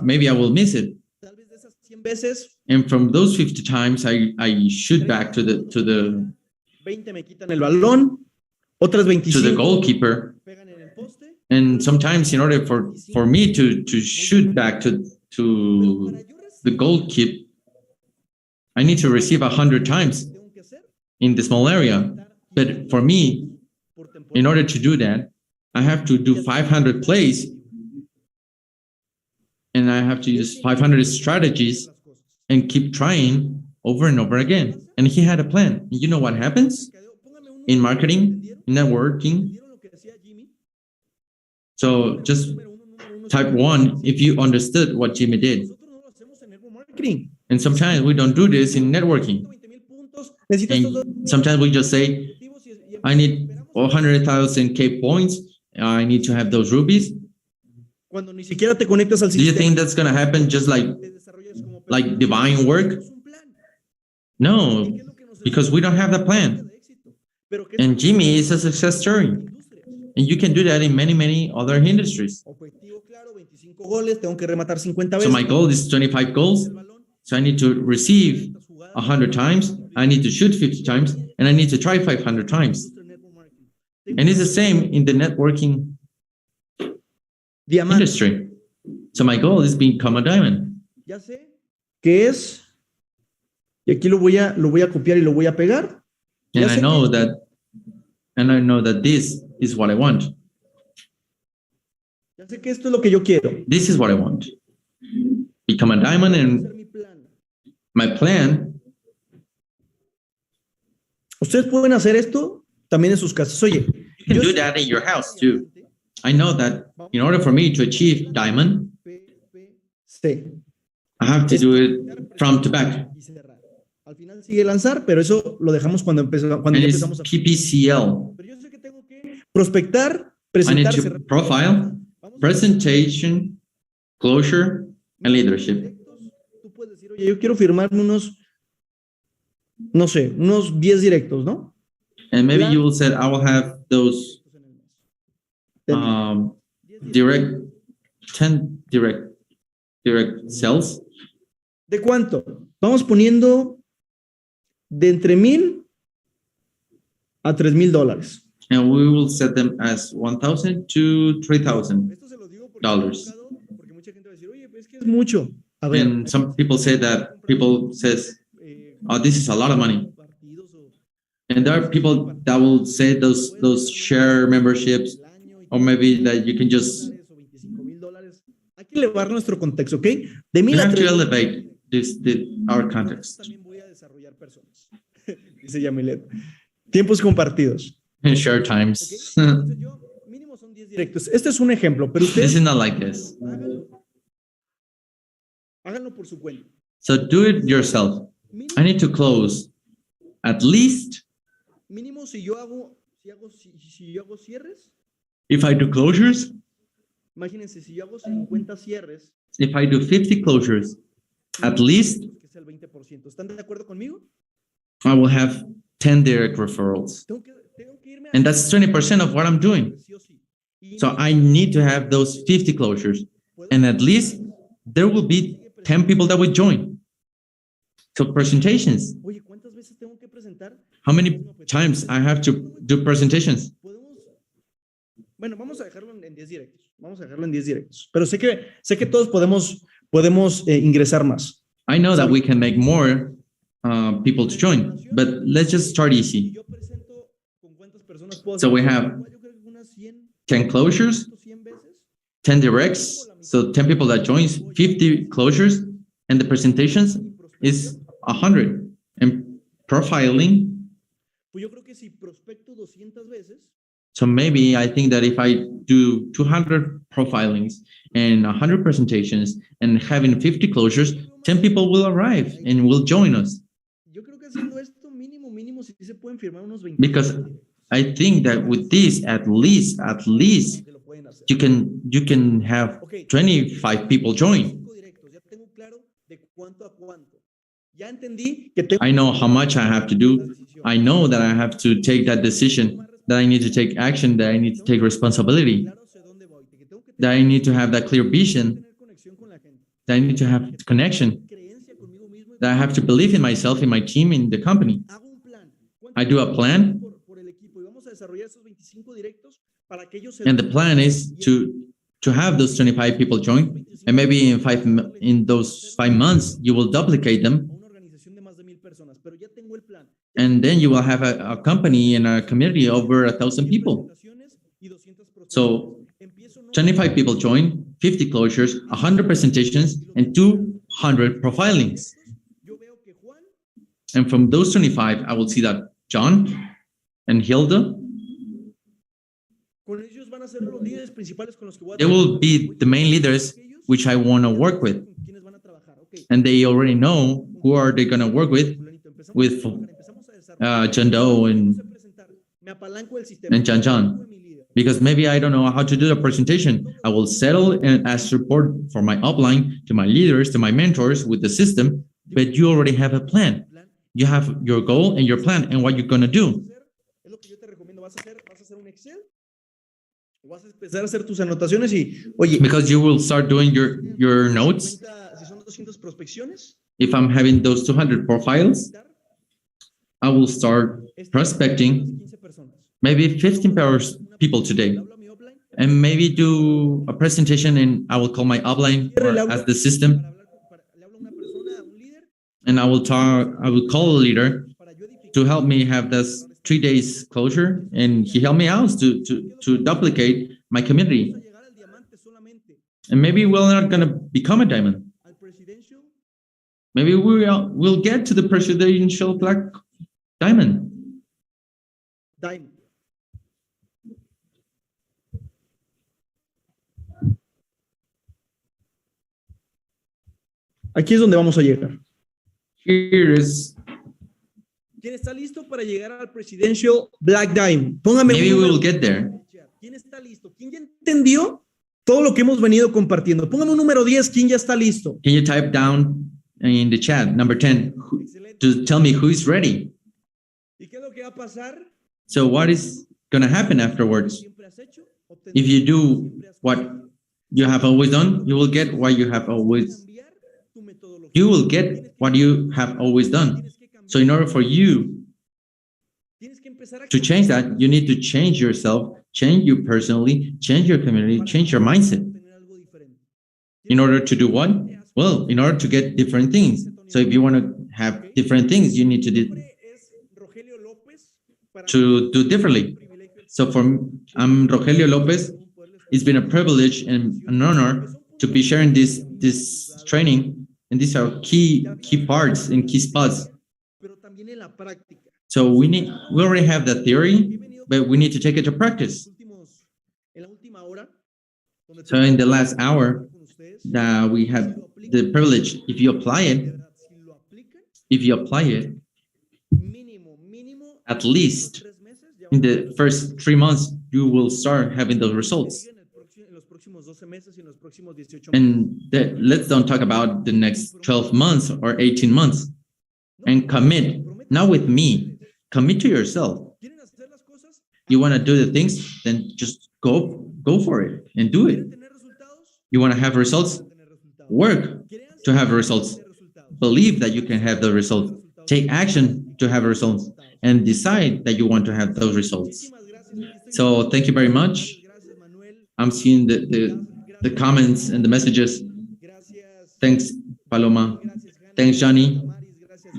maybe I will miss it. tal vez de esas 100 veces, And from those 50 times, I shoot back to the 20 me quitan el balón, otras 25 goalkeeper. pegan en el poste. And sometimes, in order for me to shoot back to the goalkeeper, I need to receive 100 times Tengo que hacer in the small area. But for me, por temporada. in order to do that, I have to do 500 plays, and I have to use 500 strategies and keep trying over and over again. And he had a plan. You know what happens in marketing, in networking? ¿Vieron lo que decía Jimmy? So just type 1 if you understood what Jimmy did. Nosotros no lo hacemos en network marketing. And sometimes we don't do this in networking. 120,000 puntos. Necesitas estos dos And sometimes we just say, objetivos y I need 100,000 K points. I need to have those rubies. cuando ni siquiera te conectas al Do you sistema. think that's going to happen just like Te desarrollas como like divine work? Es un plan. No, ¿Qué es lo que nos because we don't have the plan. de éxito? Pero ¿qué es And lo que Jimmy is a success story. industria? And you can do that in many, many other industries. Objetivo claro, 25 goles, tengo que rematar 50 So veces. my goal is 25 goals. El balón, So I need to receive 100 times. I need to shoot 50 times. And I need to try 500 times. industria del network marketing. And it's the same in the networking Diamante. industry. So my goal is become a diamond. Ya sé qué es. Y aquí lo voy a copiar y lo voy a pegar. And Ya I sé know que- that this is what I want. Ya sé que esto es lo que yo quiero. This is what I want. Become a diamond, Ese and es mi plan. my plan. Ustedes pueden hacer esto también en sus casas. Oye, You can yo do sé- that in your house too. I know that in order for me to achieve diamond, PPC. I have to do it front to back. Y cerrar. Al final sigue lanzar, pero eso lo dejamos cuando And ya it's empezamos a. PPCL. Pero yo sé que tengo que prospectar, I need presentar, to cerrar. profile, Vamos a- presentation, closure, and leadership. Tú puedes decir, oye, yo quiero firmarme unos, no sé, unos 10 directos, ¿no? And maybe you will say, I will have those direct 10 direct sales. ¿De cuánto? Vamos poniendo de entre 1,000 a $3,000. And we will set them as 1,000 to 3,000. Esto se lo digo porque Dollars. porque mucha gente va a decir, oye, pues es que es mucho. A ver, And some people say that people says, oh, this is a lot of money. partidos o And there are people that will say those share memberships, el año y or maybe that you can just, $25,000 o $25,000. Hay que elevar nuestro contexto, ¿ok? De you 1,000 a have to 3,000. elevate our context. También voy a desarrollar personas. Dice Yamilet. Tiempos compartidos. And share ¿Ok? times. Entonces yo, mínimo son 10 directos. Este es un ejemplo, pero This ustedes is not like this. háganlo. Háganlo por su cuenta. So do it yourself. I need to close at least, Mínimo si yo hago cierres, if I do closures, imagínense, si yo hago 50 cierres, if I do 50 closures, at least que es el 20%. ¿Están de acuerdo conmigo? I will have 10 direct referrals. Tengo que irme a And that's 20% of what I'm doing. sí o sí. Y So I need to have those 50 closures. And at least there will be 10 people that will join. So presentations. Oye, ¿cuántas veces tengo que presentar? How many times I have to do presentations? Podemos Bueno, vamos a dejarlo en 10 directos. Vamos a dejarlo en 10 directos. Pero sé que todos podemos ingresar más. I know that we can make more people to join, but let's just start easy. Yo presento con cuántas personas puedo So we hacer. have Yo creo que unas 100, 10 closures, 100 veces. 10 directs, so 10 people that joins, 50 closures, and the presentations is 100. And profiling, Pues yo creo que si prospecto 200 veces, so maybe I think that if I do 200 profilings and 100 presentations and having 50 closures, 10 people will arrive and will join us. yo creo que haciendo esto mínimo sí se pueden firmar unos 20. Because I think that with this, at least, Se lo pueden hacer. you can have 25 people join. 5 directos, ya tengo claro de cuánto a cuánto. Ya entendí que tengo I know how much I have to do. I know that I have to take that decision, that I need to take action, that I need to take responsibility, claro hacia dónde voy, que tengo que that I need to have that clear vision, tener conexión con la gente, that I need to have connection, creencia conmigo mismo y that I have to believe in myself, in my team, in the company. hago un plan. I do a plan, Por el equipo y vamos a desarrollar esos 25 directos para que ellos se and the plan is to have those 25 people join, and maybe in those 5 months you will duplicate them, a una organización de más de 1000 personas, pero ya tengo el plan. and then you will have a company and a community over 1,000 people. Presentaciones y 200 prospectos. So Empiezo no 25 people join, 50 closures, 100 presentations, and 200 profilings. yo veo que Juan And from those 25, I will see that John and Hilda, con ellos van a ser los líderes principales con los que voy a they will be the main leaders which I want to work with. con quienes van a trabajar. Okay. And they already know who are they going to work with Fulanito, empezamos a desarrollar. John Doe Vamos a presentar. Me apalanco del sistema. and John John. Apalanco de mi líder. Because maybe I don't know how to do the presentation. I will settle and ask support for my upline, to my leaders, to my mentors with the system, but you already have a plan. You have your goal and your plan and what you're going to do. Es lo que yo te recomiendo. Vas a hacer un Excel o vas a empezar a hacer tus anotaciones y, oye, Because you will start doing your notes. si son 200 prospecciones, If I'm having those 200 profiles, I will start prospecting 15 personas. maybe 15 people today, Le hablo a mi upline and maybe do a presentation and I will call my upline or as the system, le hablo a una persona, a un líder, and I will call a leader para yo edificar. to help me have this 3 days closure, and he helped me out to duplicate my community. Vamos a llegar al diamante solamente. And maybe we're not going to become a diamond. Al presidential, Maybe we'll get to the presidential black diamond. diamond. Aquí es donde vamos a llegar. Here is, ¿Quién está listo para llegar al Presidential Black Diamond? Póngame maybe un we número. will get there. ¿Quién está listo? ¿Quién ya entendió todo lo que hemos venido compartiendo? Póngame un número 10. ¿Quién ya está listo? Can you type down in the chat, number 10, Excelente. to tell me who's ready? ¿Y qué es lo que va a pasar? So what is going to happen afterwards? Siempre has hecho, obtendrás If you lo que do siempre has what querido. you have always done, you will get what you have always, Cambiar tu metodología. you will get what you have always done. Tienes que cambiar. So in order for you Tienes que empezar a to change that, you need to change yourself, change you personally, change your community, change your mindset. tener algo diferente. In order to do what? Well, in order to get different things. So if you want to have different things, you need to Mi nombre es Rogelio López. Para mí do differently. So I'm Rogelio Lopez. It's been a privilege and an honor to be sharing this training, and these are key parts and key spots. pero también en la práctica. So we already have the theory, but we need to take it to practice. En la última hora, donde So in the last hour con ustedes, that we have the privilege, if you apply de it, verdad, si lo aplican, mínimo, at least 3 meses, ya in van a the first 3 months, you will start having those results. en los próximos 12 meses y en los próximos 18 meses. And let's don't talk about the next 12 months or 18 months. And commit, not with me, commit to yourself. ¿Quieren hacer las cosas? You want to do the things, then just go for it and do it. ¿Quieren tener resultados? You want to have results? Tener resultados. Work ¿Quieren to have results. tener resultados? Believe that you can have the results. Take action to have results and decide that you want to have those results. Muchísimas gracias. Aquí estoy. So thank you very much. Gracias, I'm seeing the comments and the messages. Thanks, Paloma. Thanks, Johnny.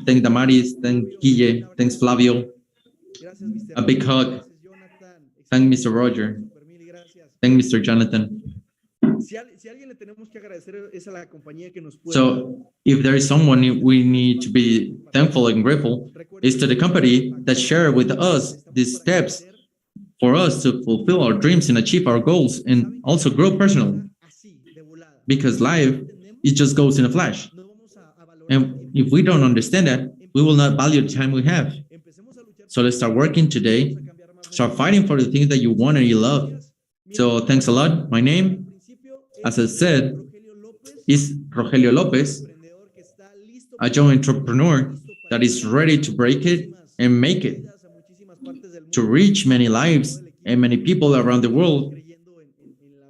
Thanks, Damaris. Thanks, Guille. Thanks, Flavio. A big hug. Thank Mr. Roger. Thank Mr. Jonathan. So if there is someone we need to be thankful and grateful, it's to the company that shared with us these steps for us to fulfill our dreams and achieve our goals and also grow personally. Because life, it just goes in a flash. And if we don't understand that, we will not value the time we have. So let's start working today. Start fighting for the things that you want and you love. So thanks a lot. My name, as I said, is Rogelio Lopez, a young entrepreneur that is ready to break it and make it, to reach many lives and many people around the world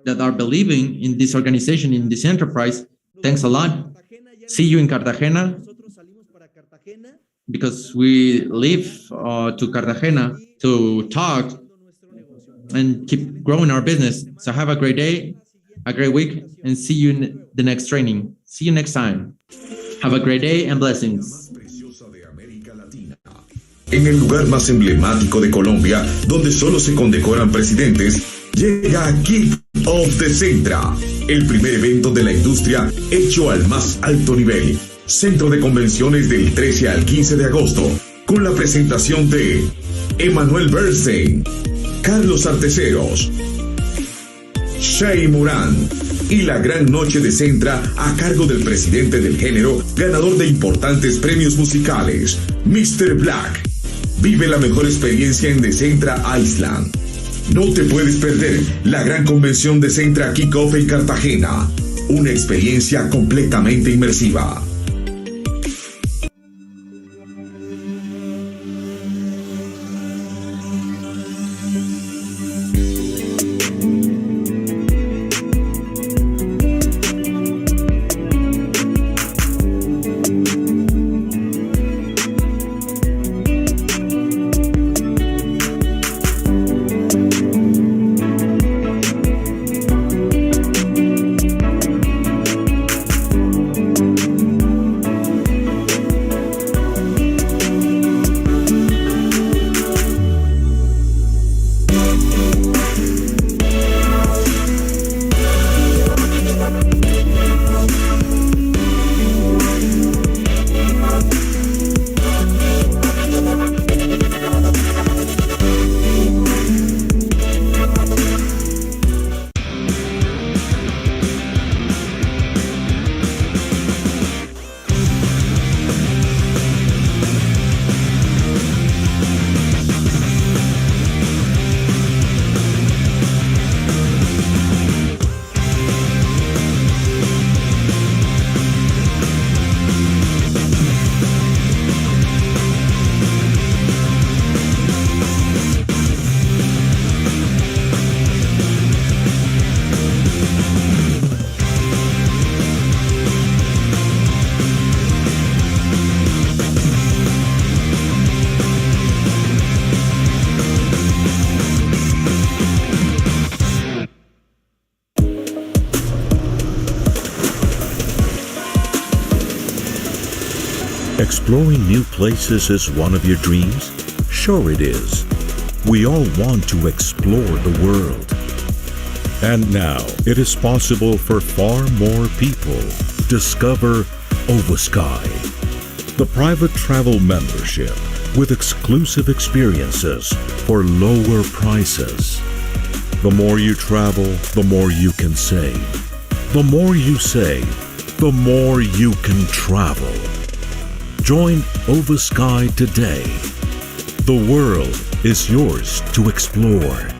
that are believing in this organization, in this enterprise. Thanks a lot. See you in Cartagena, because we leave to Cartagena to talk and keep growing our business. So have a great day, a great week, and see you in the next training. See you next time. Have a great day and blessings. En el lugar más emblemático de Colombia, donde solo se condecoran presidentes, llega Kick of Decentra, el primer evento de la industria hecho al más alto nivel. Centro de Convenciones del 13 al 15 de agosto, con la presentación de Emanuel Bernstein, Carlos Arteceros, Shay Murán y la gran noche de Decentra a cargo del presidente del género, ganador de importantes premios musicales, Mr. Black. Vive la mejor experiencia en Decentra Island. No te puedes perder la gran convención Decentra Kickoff en Cartagena. Una experiencia completamente inmersiva. Exploring new places is one of your dreams? Sure it is. We all want to explore the world. And now it is possible for far more people. Discover Ovasky, the private travel membership with exclusive experiences for lower prices. The more you travel, the more you can save. The more you save, the more you can travel. Join Ovasky today. The world is yours to explore.